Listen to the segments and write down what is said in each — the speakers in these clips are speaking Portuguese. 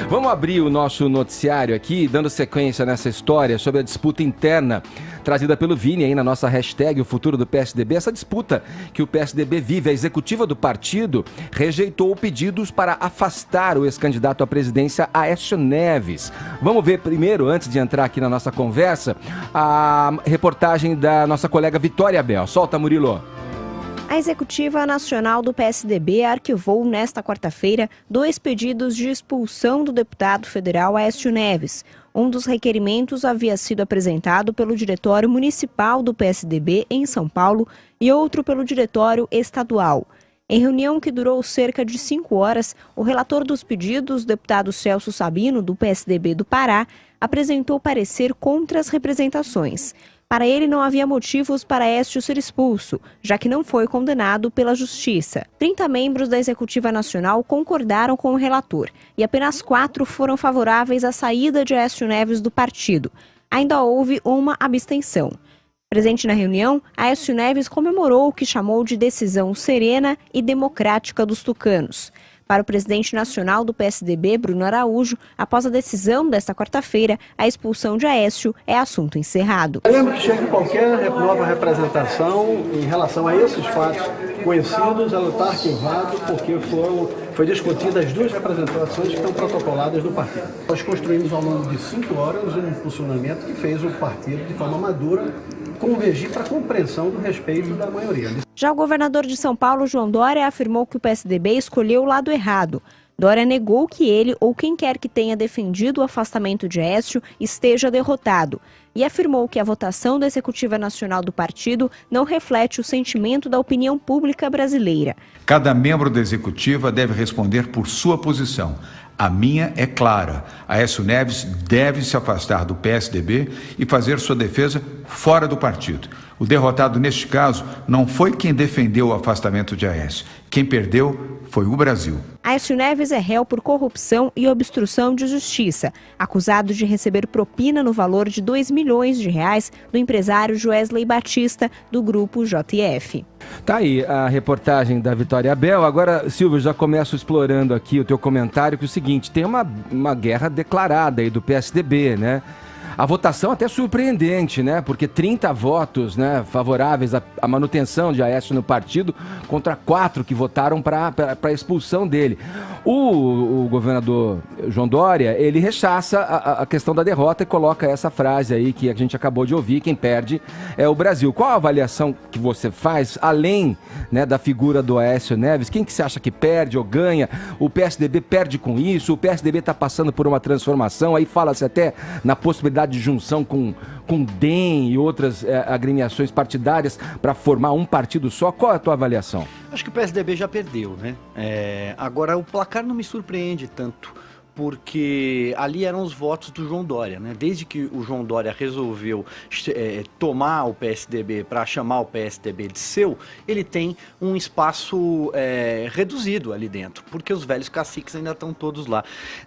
Vamos abrir o nosso noticiário aqui, dando sequência nessa história sobre a disputa interna trazida pelo Vini aí na nossa hashtag, o futuro do PSDB. Essa disputa que o PSDB vive, a executiva do partido rejeitou pedidos para afastar o ex-candidato à presidência Aécio Neves. Vamos ver primeiro, antes de entrar aqui na nossa conversa, a reportagem da nossa colega Vitória Bel. Solta, Murilo. A Executiva Nacional do PSDB arquivou nesta quarta-feira 2 pedidos de expulsão do deputado federal Aécio Neves. Um dos requerimentos havia sido apresentado pelo Diretório Municipal do PSDB em São Paulo e outro pelo Diretório Estadual. Em reunião que durou cerca de 5 horas, o relator dos pedidos, deputado Celso Sabino, do PSDB do Pará, apresentou parecer contra as representações. Para ele, não havia motivos para Aécio ser expulso, já que não foi condenado pela Justiça. 30 membros da Executiva Nacional concordaram com o relator e apenas 4 foram favoráveis à saída de Aécio Neves do partido. Ainda houve uma abstenção. Presente na reunião, Aécio Neves comemorou o que chamou de decisão serena e democrática dos tucanos. Para o presidente nacional do PSDB, Bruno Araújo, após a decisão desta quarta-feira, a expulsão de Aécio é assunto encerrado. Eu lembro que chega qualquer nova representação em relação a esses fatos conhecidos, ela está arquivada porque foi discutida as 2 representações que estão protocoladas no partido. Nós construímos ao longo de 5 horas um funcionamento que fez o partido, de forma madura, convergir para a compreensão do respeito da maioria. Já o governador de São Paulo, João Dória, afirmou que o PSDB escolheu o lado errado. Dória negou que ele ou quem quer que tenha defendido o afastamento de Aécio esteja derrotado e afirmou que a votação da Executiva Nacional do partido não reflete o sentimento da opinião pública brasileira. Cada membro da Executiva deve responder por sua posição. A minha é clara. Aécio Neves deve se afastar do PSDB e fazer sua defesa fora do partido. O derrotado neste caso não foi quem defendeu o afastamento de Aécio. Quem perdeu foi o Brasil. Aécio Neves é réu por corrupção e obstrução de justiça, acusado de receber propina no valor de R$2 milhões do empresário Joesley Batista, do grupo JF. Tá aí a reportagem da Vitória Bel. Agora, Silvio, já começo explorando aqui o teu comentário, que é o seguinte, tem uma guerra declarada aí do PSDB, né? A votação até surpreendente, né? Porque 30 votos, né, favoráveis à manutenção de Aécio no partido contra 4 que votaram para a expulsão dele. O governador João Dória, ele rechaça a questão da derrota e coloca essa frase aí que a gente acabou de ouvir, quem perde é o Brasil. Qual a avaliação que você faz, além, né, da figura do Aécio Neves? Quem que você acha que perde ou ganha? O PSDB perde com isso? O PSDB está passando por uma transformação, aí fala-se até na possibilidade de junção com DEM e outras agremiações partidárias para formar um partido só. Qual é a tua avaliação? Acho que o PSDB já perdeu, né? Agora, o placar não me surpreende tanto, porque ali eram os votos do João Dória, né? Desde que o João Dória resolveu tomar o PSDB para chamar o PSDB de seu, ele tem um espaço reduzido ali dentro, porque os velhos caciques ainda estão todos lá.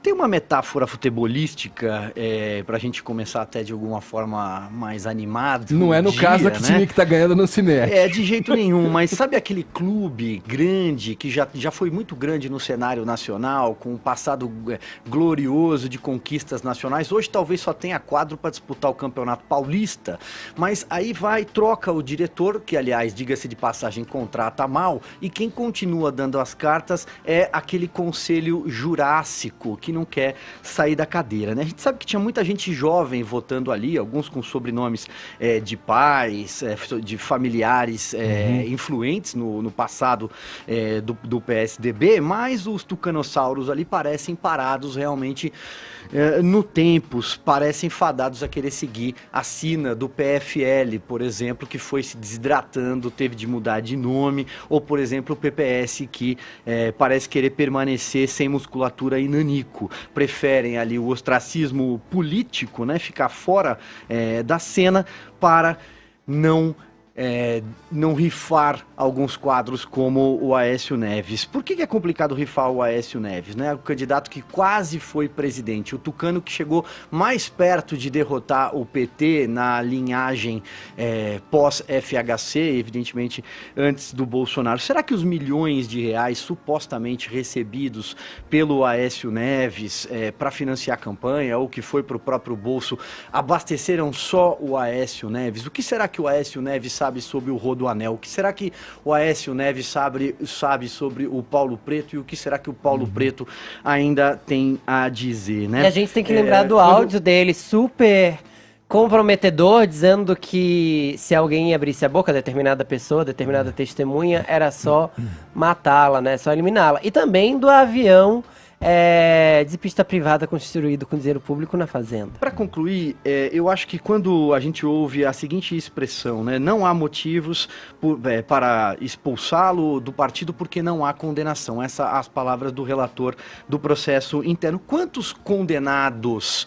Tem uma metáfora futebolística para a gente começar até de alguma forma mais animada. Não é no caso que o time que está ganhando não se mete. De jeito nenhum, mas sabe aquele clube grande, que já foi muito grande no cenário nacional, com um passado glorioso de conquistas nacionais, hoje talvez só tenha quadro para disputar o Campeonato Paulista, mas aí troca o diretor, que aliás, diga-se de passagem, contrata mal, e quem continua dando as cartas é aquele conselho jurássico que não quer sair da cadeira, né? A gente sabe que tinha muita gente jovem votando ali, alguns com sobrenomes de pais, de familiares influentes no passado do PSDB, mas os tucanossauros ali parecem parados realmente no tempos, parecem fadados a querer seguir a sina do PFL, por exemplo, que foi se desidratando, teve de mudar de nome, ou por exemplo o PPS, que parece querer permanecer sem musculatura e nanico, preferem ali o ostracismo político, né, ficar fora da cena para não não rifar alguns quadros como o Aécio Neves. Por que é complicado rifar o Aécio Neves, né? O candidato que quase foi presidente, o tucano que chegou mais perto de derrotar o PT na linhagem pós-FHC, evidentemente antes do Bolsonaro. Será que os milhões de reais supostamente recebidos pelo Aécio Neves para financiar a campanha, ou que foi para o próprio bolso, abasteceram só o Aécio Neves? O que será que o Aécio Neves sabe sobre o Rodoanel? O que será que o Aécio Neves sabe sobre o Paulo Preto, e o que será que o Paulo Preto ainda tem a dizer, né? E a gente tem que lembrar do áudio dele, super comprometedor, dizendo que se alguém abrisse a boca, determinada pessoa, determinada testemunha, era só matá-la, né? Só eliminá-la. E também do avião de pista privada construído com dinheiro público na fazenda. Para concluir, eu acho que quando a gente ouve a seguinte expressão, né, não há motivos para expulsá-lo do partido porque não há condenação. Essas as palavras do relator do processo interno. Quantos condenados,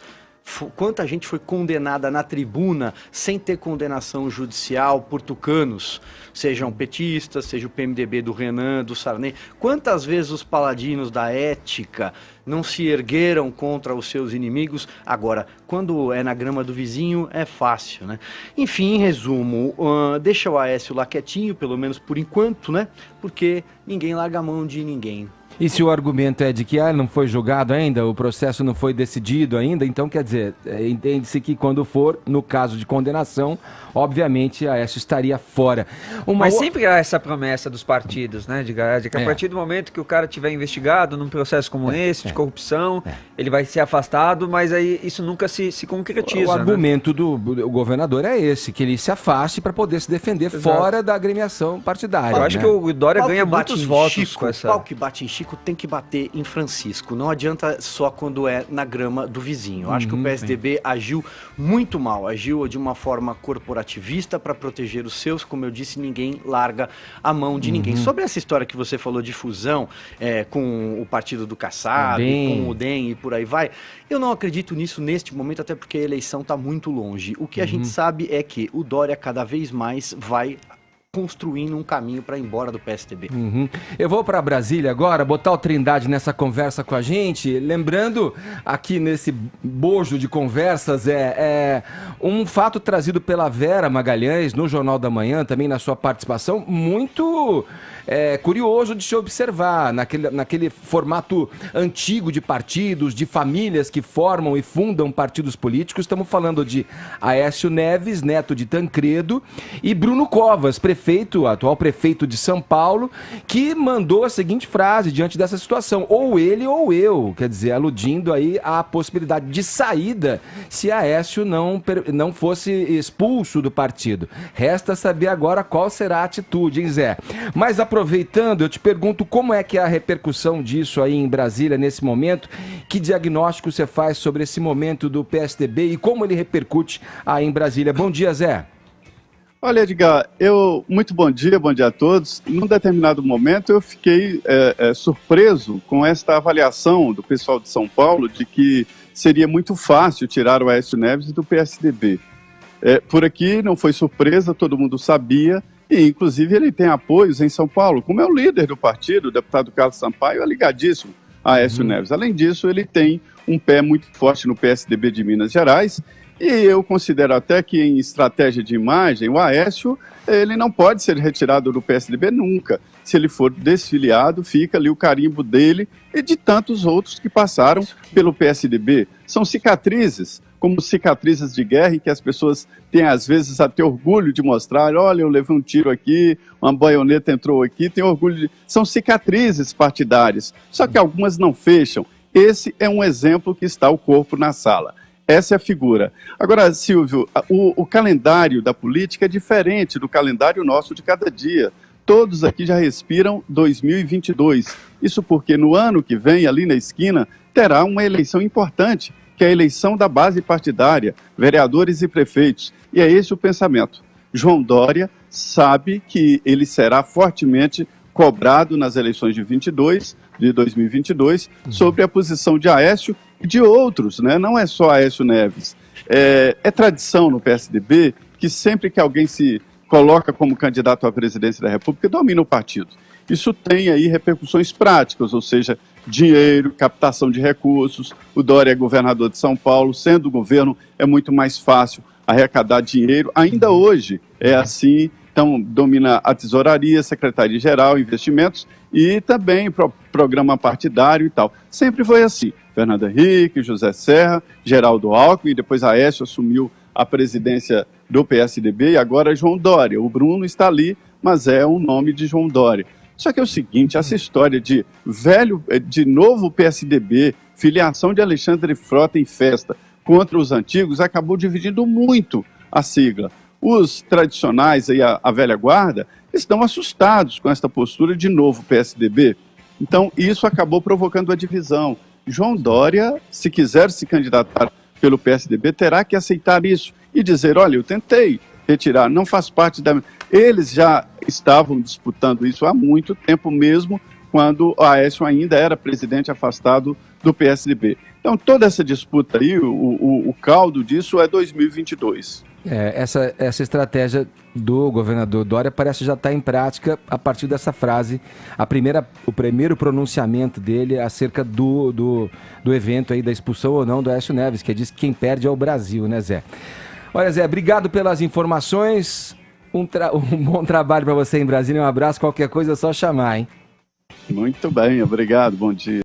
quanta gente foi condenada na tribuna sem ter condenação judicial por tucanos, sejam petistas, seja o PMDB do Renan, do Sarney? Quantas vezes os paladinos da ética não se ergueram contra os seus inimigos? Agora, quando é na grama do vizinho, é fácil, né? Enfim, em resumo, deixa o Aécio lá quietinho, pelo menos por enquanto, né? Porque ninguém larga a mão de ninguém. E se o argumento é de que não foi julgado ainda, o processo não foi decidido ainda, então quer dizer, entende-se que quando for, no caso de condenação, obviamente Aécio estaria fora. Mas sempre há essa promessa dos partidos, né, de que a partir do momento que o cara tiver investigado num processo como esse, de corrupção, ele vai ser afastado, mas aí isso nunca se concretiza. O argumento do governador é esse, que ele se afaste para poder se defender fora da agremiação partidária. Eu acho que o Dória ganha muitos votos com essa... O pau que bate em Chico tem que bater em Francisco. Não adianta só quando é na grama do vizinho. Eu acho que o PSDB agiu muito mal, agiu de uma forma corporativista para proteger os seus. Como eu disse, ninguém larga a mão de ninguém. Sobre essa história que você falou de fusão com o partido do Kassab, com o DEM e por aí vai, eu não acredito nisso neste momento, até porque a eleição está muito longe. O que a gente sabe é que o Dória cada vez mais vai construindo um caminho para ir embora do PSDB. Eu vou para Brasília agora, botar o Trindade nessa conversa com a gente, lembrando aqui nesse bojo de conversas, um fato trazido pela Vera Magalhães no Jornal da Manhã, também na sua participação, muito curioso de se observar, naquele formato antigo de partidos, de famílias que formam e fundam partidos políticos. Estamos falando de Aécio Neves, neto de Tancredo, e Bruno Covas, atual prefeito de São Paulo, que mandou a seguinte frase diante dessa situação: ou ele ou eu, quer dizer, aludindo aí à possibilidade de saída se Aécio não fosse expulso do partido. Resta saber agora qual será a atitude, hein, Zé? Mas aproveitando, eu te pergunto como é que é a repercussão disso aí em Brasília nesse momento, que diagnóstico você faz sobre esse momento do PSDB e como ele repercute aí em Brasília. Bom dia, Zé. Olha, Edgar, muito bom dia a todos. Em um determinado momento eu fiquei surpreso com esta avaliação do pessoal de São Paulo de que seria muito fácil tirar o Aécio Neves do PSDB. Por aqui não foi surpresa, todo mundo sabia, e inclusive ele tem apoios em São Paulo, como é o líder do partido, o deputado Carlos Sampaio, é ligadíssimo a Aécio Neves. Além disso, ele tem um pé muito forte no PSDB de Minas Gerais. E eu considero até que em estratégia de imagem, o Aécio, ele não pode ser retirado do PSDB nunca. Se ele for desfiliado, fica ali o carimbo dele e de tantos outros que passaram pelo PSDB. São cicatrizes, como cicatrizes de guerra, em que as pessoas têm às vezes até orgulho de mostrar: olha, eu levei um tiro aqui, uma baioneta entrou aqui, tem orgulho de... São cicatrizes partidárias, só que algumas não fecham. Esse é um exemplo que está o corpo na sala. Essa é a figura. Agora, Silvio, o calendário da política é diferente do calendário nosso de cada dia. Todos aqui já respiram 2022. Isso porque no ano que vem, ali na esquina, terá uma eleição importante, que é a eleição da base partidária, vereadores e prefeitos. E é esse o pensamento. João Dória sabe que ele será fortemente cobrado nas eleições de 2022, sobre a posição de Aécio e de outros, né? Não é só Aécio Neves. É tradição no PSDB que sempre que alguém se coloca como candidato à presidência da República, domina o partido. Isso tem aí repercussões práticas, ou seja, dinheiro, captação de recursos. O Dória é governador de São Paulo, sendo governo é muito mais fácil arrecadar dinheiro. Ainda hoje é assim, então domina a tesouraria, secretaria-geral, investimentos e também programa partidário e tal. Sempre foi assim. Fernando Henrique, José Serra, Geraldo Alckmin, e depois Aécio assumiu a presidência do PSDB e agora João Dória. O Bruno está ali, mas é o nome de João Dória. Só que é o seguinte, essa história de novo PSDB, filiação de Alexandre Frota em festa contra os antigos, acabou dividindo muito a sigla. Os tradicionais, aí, a velha guarda, estão assustados com esta postura de novo PSDB. Então, isso acabou provocando a divisão. João Dória, se quiser se candidatar pelo PSDB, terá que aceitar isso e dizer, olha, eu tentei retirar, não faz parte da... Eles já estavam disputando isso há muito tempo, mesmo quando o Aécio ainda era presidente afastado do PSDB. Então, toda essa disputa aí, o caldo disso é 2022. Essa estratégia do governador Dória parece já estar em prática a partir dessa frase, o primeiro pronunciamento dele acerca do evento aí da expulsão ou não do Aécio Neves, que diz que quem perde é o Brasil, né, Zé? Olha, Zé, obrigado pelas informações, um bom trabalho para você em Brasília, um abraço, qualquer coisa é só chamar, hein? Muito bem, obrigado, bom dia.